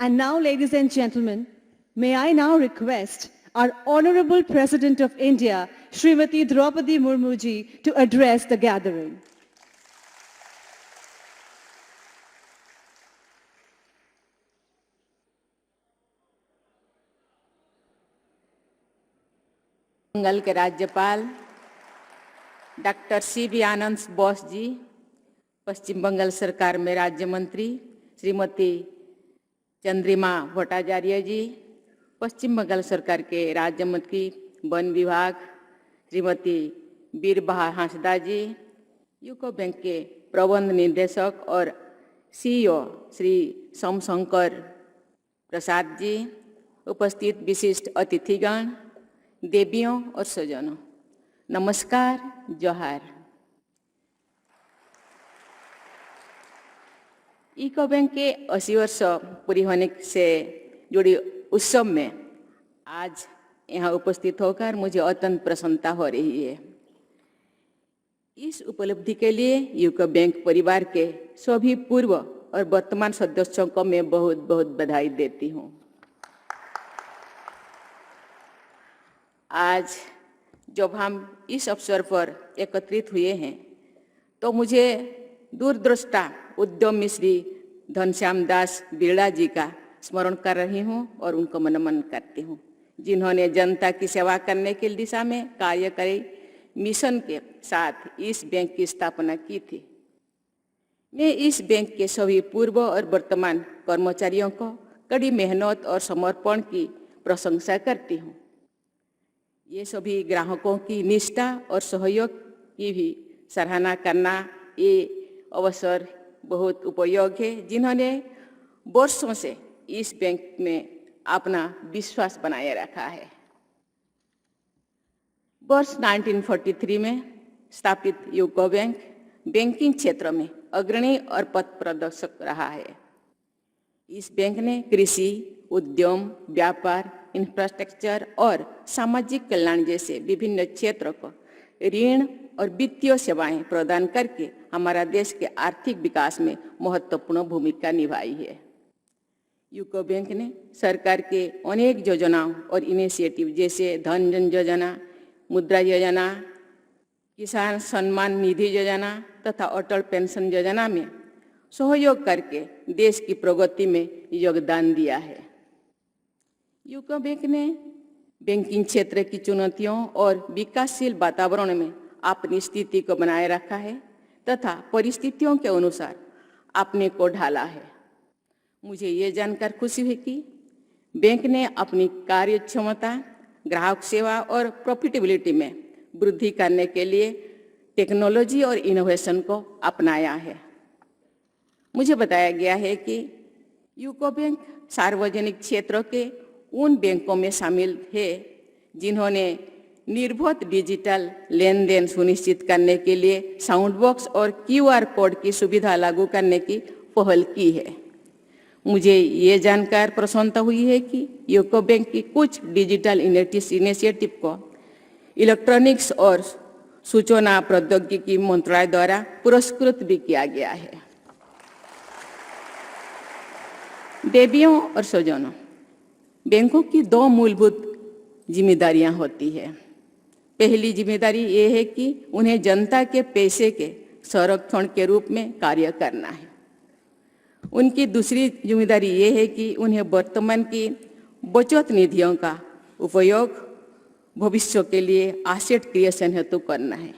And now, ladies and gentlemen, may I now request our Honorable President of India, Srimati Draupadi Murmu ji, to address the gathering. Bengal के राज्यपाल doctor C.V. आनंद बोस जी, पश्चिम बंगाल सरकार में राज्य मंत्री श्रीमती चंद्रिमा भट्टाचार्य जी, पश्चिम बंगाल सरकार के राज्य मंत्री वन विभाग श्रीमती बीरबहा हांसदा जी, यूको बैंक के प्रबंध निदेशक और CEO श्री सोमशंकर प्रसाद जी, उपस्थित विशिष्ट अतिथिगण, देवियों और स्वजनों, नमस्कार, जोहार। यूको बैंक के 80 वर्ष पूरी होने से जुड़ी उत्सव में आज यहाँ उपस्थित होकर मुझे अत्यंत प्रसन्नता हो रही है। इस उपलब्धि के लिए यूको बैंक परिवार के सभी पूर्व और वर्तमान सदस्यों को मैं बहुत बहुत बधाई देती हूँ। आज जब हम इस अवसर पर एकत्रित हुए हैं तो मुझे दूरदृष्टा उद्यमी श्री घनश्याम दास बिरला जी का स्मरण कर रही हूँ और उनको नमन करती हूँ, जिन्होंने जनता की सेवा करने की दिशा में कार्यकारी मिशन के साथ इस बैंक की स्थापना की थी। मैं इस बैंक के सभी पूर्व और वर्तमान कर्मचारियों को कड़ी मेहनत और समर्पण की प्रशंसा करती हूँ। ये सभी ग्राहकों की निष्ठा और सहयोग की भी सराहना करना ये अवसर बहुत उपयोगी है, जिन्होंने वर्षों से इस बैंक में अपना विश्वास बनाए रखा है। वर्ष 1943 में स्थापित यूको बैंक बैंकिंग क्षेत्र में अग्रणी और पथ प्रदर्शक रहा है। इस बैंक ने कृषि, उद्यम, व्यापार, इंफ्रास्ट्रक्चर और सामाजिक कल्याण जैसे विभिन्न क्षेत्रों को ऋण और वित्तीय सेवाएं प्रदान करके हमारा देश के आर्थिक विकास में महत्वपूर्ण भूमिका निभाई है। यूको बैंक ने सरकार के अनेक योजनाओं और इनिशिएटिव जैसे धन जन योजना, मुद्रा योजना, किसान सम्मान निधि योजना तथा अटल पेंशन योजना में सहयोग करके देश की प्रगति में योगदान दिया है। यूको बैंक ने बैंकिंग क्षेत्र की चुनौतियों और विकासशील वातावरण में अपनी स्थिति को बनाए रखा है तथा परिस्थितियों के अनुसार अपने को ढाला है। मुझे ये जानकर खुशी हुई कि बैंक ने अपनी कार्यक्षमता, ग्राहक सेवा और प्रॉफिटेबिलिटी में वृद्धि करने के लिए टेक्नोलॉजी और इनोवेशन को अपनाया है। मुझे बताया गया है कि यूको बैंक सार्वजनिक क्षेत्र के उन बैंकों में शामिल है जिन्होंने निर्भुत डिजिटल लेन देन सुनिश्चित करने के लिए साउंड बॉक्स और QR कोड की सुविधा लागू करने की पहल की है। मुझे ये जानकर प्रसन्नता हुई है कि यूको बैंक की कुछ डिजिटल इनिशिएटिव को इलेक्ट्रॉनिक्स और सूचना प्रौद्योगिकी मंत्रालय द्वारा पुरस्कृत भी किया गया है। देवियों और स्वजनों, बैंकों की दो मूलभूत जिम्मेदारियां होती है। पहली जिम्मेदारी ये है कि उन्हें जनता के पैसे के संरक्षण के रूप में कार्य करना है। उनकी दूसरी जिम्मेदारी ये है कि उन्हें वर्तमान की बचत निधियों का उपयोग भविष्य के लिए एसेट क्रिएशन हेतु करना है।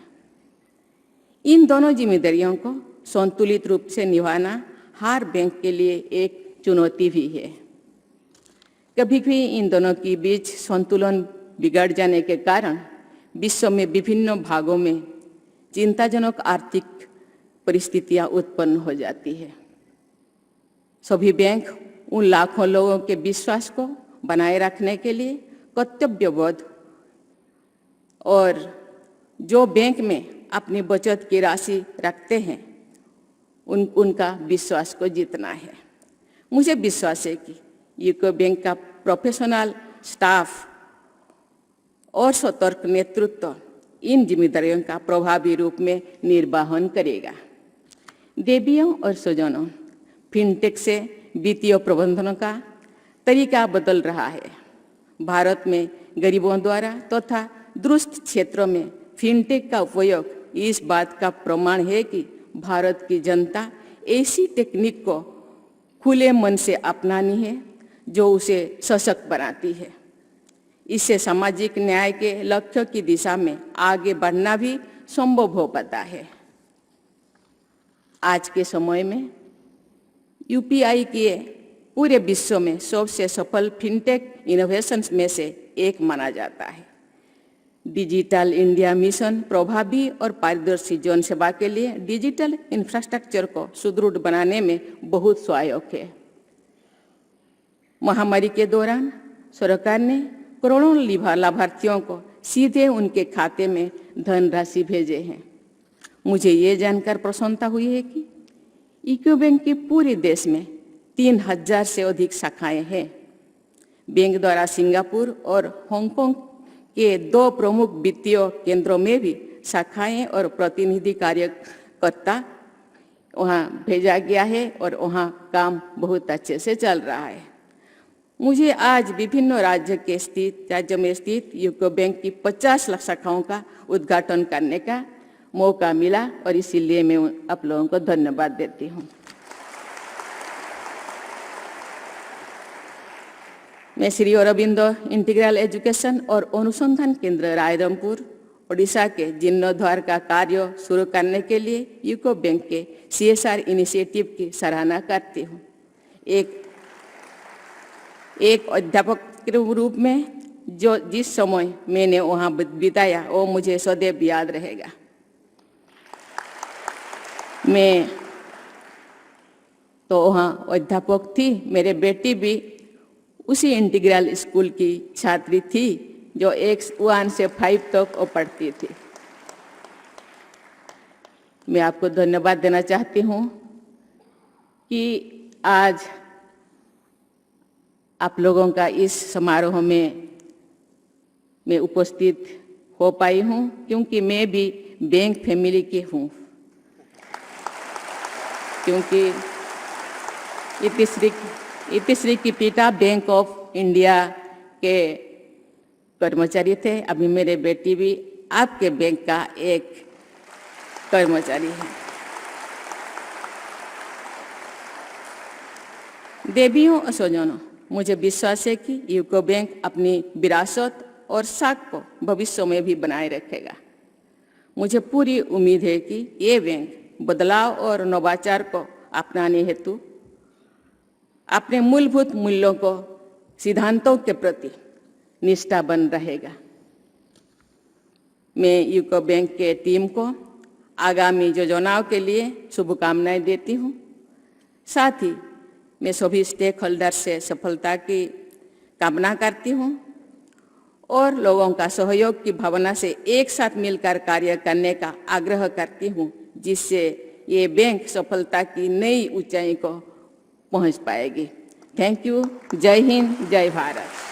इन दोनों जिम्मेदारियों को संतुलित रूप से निभाना हर बैंक के लिए एक चुनौती भी है। कभी भी इन दोनों के बीच संतुलन बिगड़ जाने के कारण विश्व में विभिन्न भागों में चिंताजनक आर्थिक परिस्थितियां उत्पन्न हो जाती है। सभी बैंक उन लाखों लोगों के विश्वास को बनाए रखने के लिए कर्तव्यबद्ध और जो बैंक में अपनी बचत की राशि रखते हैं उनका विश्वास को जीतना है। मुझे विश्वास है कि यूको बैंक का प्रोफेशनल स्टाफ और सतर्क नेतृत्व इन जिम्मेदारियों का प्रभावी रूप में निर्वहन करेगा। देवियों और स्वजनों, फिनटेक से वित्तीय प्रबंधन का तरीका बदल रहा है। भारत में गरीबों द्वारा तथा दुर्गम क्षेत्रों में फिनटेक का उपयोग इस बात का प्रमाण है कि भारत की जनता ऐसी टेक्निक को खुले मन से अपनानी है जो उसे सशक्त बनाती है। इससे सामाजिक न्याय के लक्ष्य की दिशा में आगे बढ़ना भी संभव हो पाता है। आज के समय में यूपीआई के पूरे विश्व में सबसे सफल फिनटेक इनोवेशंस में से एक माना जाता है। डिजिटल इंडिया मिशन प्रभावी और पारदर्शी जनसेवा के लिए डिजिटल इंफ्रास्ट्रक्चर को सुदृढ़ बनाने में बहुत सहायक है। महामारी के दौरान सरकार ने करोड़ों लाभार्थियों को सीधे उनके खाते में धनराशि भेजे हैं। मुझे ये जानकर प्रसन्नता हुई है कि यूको बैंक के पूरे देश में 3000 से अधिक शाखाएं हैं। बैंक द्वारा सिंगापुर और हांगकांग के 2 प्रमुख वित्तीय केंद्रों में भी शाखाएं और प्रतिनिधि कार्यकर्ता वहां भेजा गया है और वहां काम बहुत अच्छे से चल रहा है। मुझे आज विभिन्न राज्य में स्थित यूको बैंक की 50 लाख शाखाओं का उद्घाटन करने का मौका मिला और इसीलिए मैं आप लोगों को धन्यवाद देती हूँ। मैं श्री अरबिंदो इंटीग्रल एजुकेशन और अनुसंधान केंद्र रायरंगपुर ओडिशा के जीर्णोद्धार का कार्य शुरू करने के लिए यूको बैंक के CSR इनिशिएटिव की सराहना करती हूँ। एक अध्यापक के रूप में जिस समय मैंने वहाँ बिताया वो मुझे सदैव याद रहेगा। मैं तो वहाँ अध्यापक थी, मेरे बेटी भी उसी इंटीग्रल स्कूल की छात्री थी जो 1 से 5 तक पढ़ती थी। मैं आपको धन्यवाद देना चाहती हूँ कि आज आप लोगों का इस समारोह में मैं उपस्थित हो पाई हूँ क्योंकि मैं भी बैंक फैमिली की हूँ। क्योंकि इतिश्री की पिता बैंक ऑफ इंडिया के कर्मचारी थे। अभी मेरे बेटी भी आपके बैंक का एक कर्मचारी है। देवियों और स्वजनों, मुझे विश्वास है कि यूको बैंक अपनी विरासत और साख को भविष्य में भी बनाए रखेगा। मुझे पूरी उम्मीद है कि ये बैंक बदलाव और नवाचार को अपनाने हेतु अपने मूलभूत मूल्यों को सिद्धांतों के प्रति निष्ठावान रहेगा। मैं यूको बैंक के टीम को आगामी योजनाओं के लिए शुभकामनाएं देती हूँ। साथ ही मैं सभी स्टेक होल्डर से सफलता की कामना करती हूँ और लोगों का सहयोग की भावना से एक साथ मिलकर कार्य करने का आग्रह करती हूँ, जिससे ये बैंक सफलता की नई ऊंचाई को पहुँच पाएगी। Thank you. जय हिंद, जय भारत।